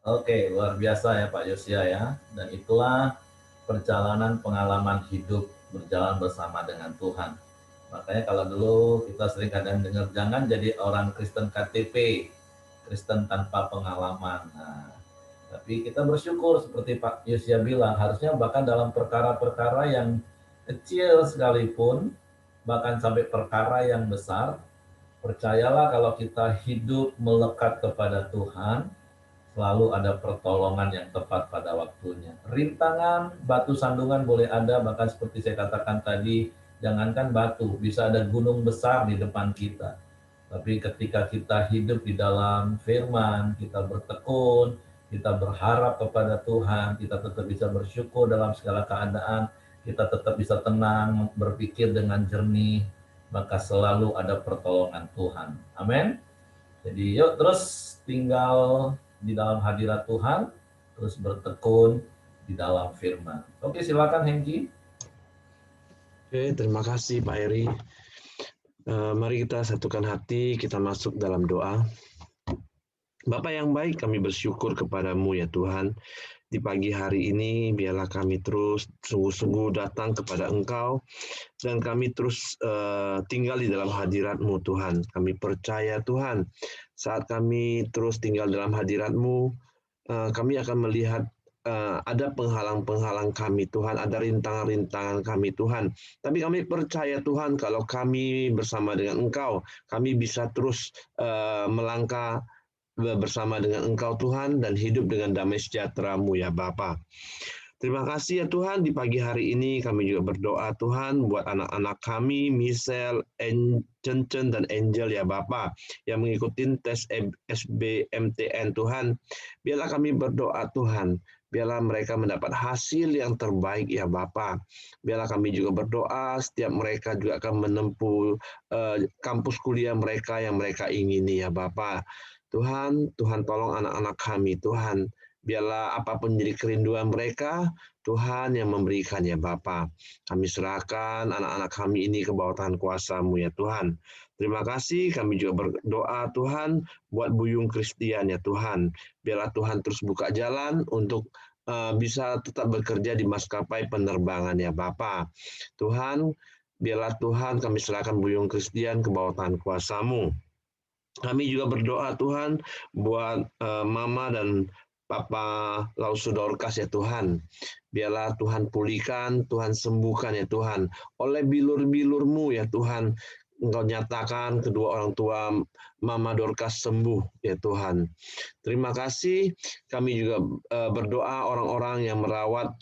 Oke, luar biasa ya Pak Yosia ya. Dan itulah perjalanan pengalaman hidup berjalan bersama dengan Tuhan. Makanya kalau dulu kita sering kadang dengar jangan jadi orang Kristen KTP, Kristen tanpa pengalaman. Nah, tapi kita bersyukur seperti Pak Yosia bilang, harusnya bahkan dalam perkara-perkara yang kecil sekalipun, bahkan sampai perkara yang besar, percayalah kalau kita hidup melekat kepada Tuhan, selalu ada pertolongan yang tepat pada waktunya. Rintangan, batu sandungan boleh ada, bahkan seperti saya katakan tadi, jangankan batu, bisa ada gunung besar di depan kita. Tapi ketika kita hidup di dalam firman, kita bertekun, kita berharap kepada Tuhan, kita tetap bisa bersyukur dalam segala keadaan, kita tetap bisa tenang, berpikir dengan jernih, maka selalu ada pertolongan Tuhan. Amin. Jadi yuk terus tinggal di dalam hadirat Tuhan, terus bertekun di dalam firman. Oke, silakan Hengki. Oke, terima kasih Pak Eri. Mari kita satukan hati, kita masuk dalam doa. Bapa yang baik, kami bersyukur kepadamu ya Tuhan. Di pagi hari ini, biarlah kami terus sungguh-sungguh datang kepada Engkau, dan kami terus tinggal di dalam hadirat-Mu Tuhan. Kami percaya Tuhan, saat kami terus tinggal dalam hadirat-Mu, kami akan melihat ada penghalang-penghalang kami Tuhan, ada rintangan-rintangan kami Tuhan. Tapi kami percaya Tuhan kalau kami bersama dengan Engkau, kami bisa terus melangkah bersama dengan Engkau Tuhan dan hidup dengan damai sejahtera-Mu ya Bapa. Terima kasih ya Tuhan, di pagi hari ini kami juga berdoa Tuhan buat anak-anak kami, Michelle, Cen dan Angel ya Bapa, yang mengikuti tes SBMTN Tuhan. Biarlah kami berdoa Tuhan, biarlah mereka mendapat hasil yang terbaik ya Bapa. Biarlah kami juga berdoa setiap mereka juga akan menempuh kampus kuliah mereka yang mereka ingini ya Bapa. Tuhan tolong anak-anak kami Tuhan. Biarlah apapun jadi kerinduan mereka, Tuhan yang memberikan ya Bapa. Kami serahkan anak-anak kami ini ke bawah tangan kuasa-Mu ya Tuhan. Terima kasih, kami juga berdoa Tuhan buat Buyung Kristian ya Tuhan. Biarlah Tuhan terus buka jalan untuk bisa tetap bekerja di maskapai penerbangan ya Bapa. Tuhan, biarlah Tuhan kami serahkan Buyung Kristian ke bawah tangan kuasa-Mu. Kami juga berdoa Tuhan buat Mama dan Papa Lausu Dorcas ya Tuhan. Biarlah Tuhan pulihkan, Tuhan sembuhkan ya Tuhan. Oleh bilur-bilur-Mu ya Tuhan, Engkau nyatakan kedua orang tua Mama Dorcas sembuh ya Tuhan. Terima kasih, kami juga berdoa orang-orang yang merawat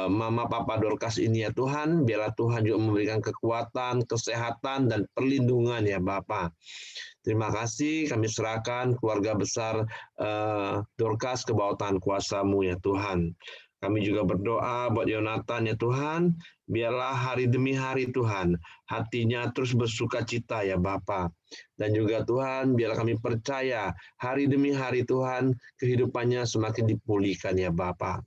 Mama Papa Dorcas ini ya Tuhan. Biarlah Tuhan juga memberikan kekuatan, kesehatan, dan perlindungan ya Bapa. Terima kasih, kami serahkan keluarga besar Dorcas ke bawah tangan kuasa-Mu ya Tuhan. Kami juga berdoa buat Yonatan ya Tuhan, biarlah hari demi hari Tuhan, hatinya terus bersuka cita ya Bapa. Dan juga Tuhan, biarlah kami percaya hari demi hari Tuhan, kehidupannya semakin dipulihkan ya Bapa.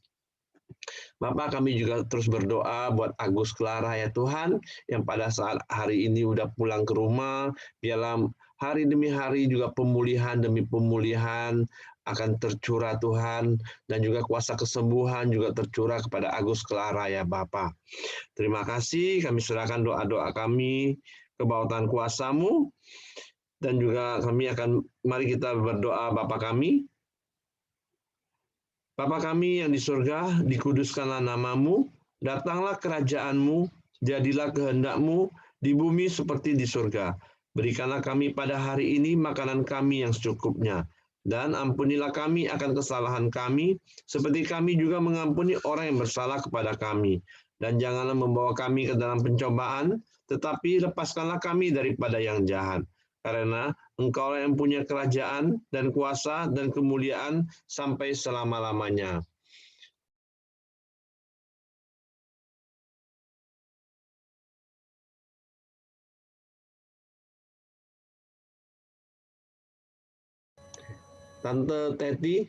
Bapak, kami juga terus berdoa buat Agus Clara ya Tuhan, yang pada saat hari ini udah pulang ke rumah, biarlah hari demi hari juga pemulihan demi pemulihan akan tercurah Tuhan, dan juga kuasa kesembuhan juga tercurah kepada Agus Clara ya Bapak. Terima kasih, kami serahkan doa-doa kami ke bawah tangan kuasa-Mu, dan juga mari kita berdoa Bapa kami. Bapa kami yang di surga, dikuduskanlah nama-Mu, datanglah kerajaan-Mu, jadilah kehendak-Mu di bumi seperti di surga. Berikanlah kami pada hari ini makanan kami yang secukupnya, dan ampunilah kami akan kesalahan kami, seperti kami juga mengampuni orang yang bersalah kepada kami. Dan janganlah membawa kami ke dalam pencobaan, tetapi lepaskanlah kami daripada yang jahat. Karena Engkau yang punya kerajaan dan kuasa dan kemuliaan sampai selama-lamanya. Tante Teti,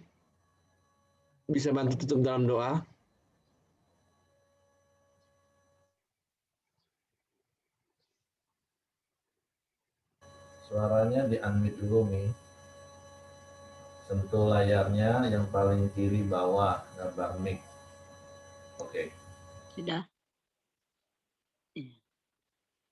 bisa bantu tutup dalam doa? Suaranya di-unmute dulu, Mi. Sentuh layarnya yang paling kiri bawah, gambar mic. Oke. Sudah.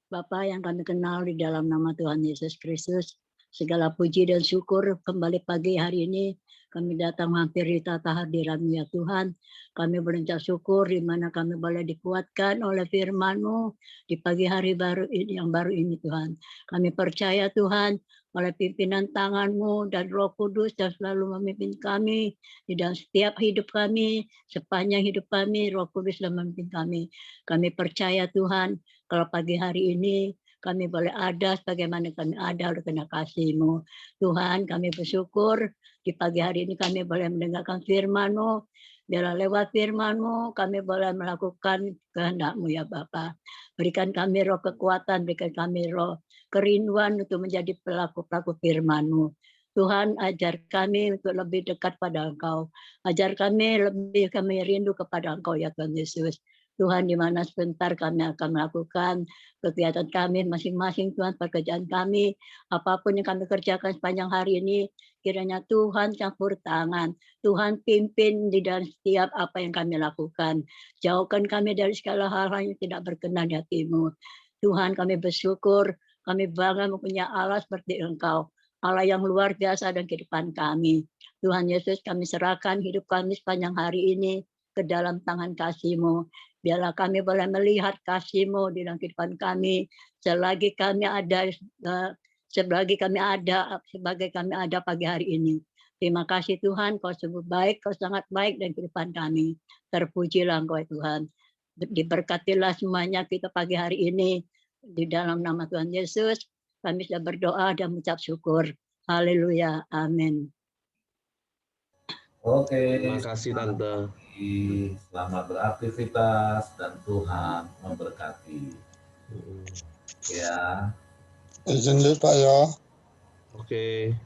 Bapa yang kami kenal di dalam nama Tuhan Yesus Kristus, segala puji dan syukur kembali pagi hari ini kami datang menghampiri tata hadirat-Mu ya Tuhan. Kami berucap syukur di mana kami boleh dikuatkan oleh firman-Mu di pagi hari yang baru ini Tuhan. Kami percaya Tuhan oleh pimpinan tangan-Mu dan Roh Kudus yang selalu memimpin kami di dalam setiap hidup kami, sepanjang hidup kami, Roh Kudus dalam memimpin kami. Kami percaya Tuhan kalau pagi hari ini kami boleh ada sebagaimana kami ada oleh karena kasih-Mu. Tuhan, kami bersyukur di pagi hari ini kami boleh mendengarkan firman-Mu. Biarlah lewat firman-Mu kami boleh melakukan kehendak-Mu ya Bapa. Berikan kami roh kekuatan, berikan kami roh kerinduan untuk menjadi pelaku-pelaku firman-Mu. Tuhan, ajar kami untuk lebih dekat pada Engkau. Ajar kami rindu kepada Engkau ya Tuhan Yesus. Tuhan, di mana sebentar kami akan melakukan kegiatan kami masing-masing, Tuhan, pekerjaan kami, apapun yang kami kerjakan sepanjang hari ini, kiranya Tuhan campur tangan, Tuhan pimpin di dalam setiap apa yang kami lakukan. Jauhkan kami dari segala hal-hal yang tidak berkenan di hati-Mu. Tuhan, kami bersyukur, kami bangga mempunyai Allah seperti Engkau. Allah yang luar biasa dalam kehidupan kami. Tuhan Yesus, kami serahkan hidup kami sepanjang hari ini ke dalam tangan kasih-Mu. Biarlah kami boleh melihat kasih-Mu di dalam kehidupan kami selagi kami ada sebagai kami ada pagi hari ini. Terima kasih Tuhan, Kau sungguh baik, Kau sangat baik dalam kehidupan kami. Terpujilah Engkau Tuhan. Diberkatilah semuanya kita pagi hari ini. Di dalam nama Tuhan Yesus, kami sudah berdoa dan mengucap syukur. Haleluya. Amin. Oke, Terima kasih Tante. selamat beraktivitas dan Tuhan memberkati. Ya. Izin dulu Pak ya. Oke.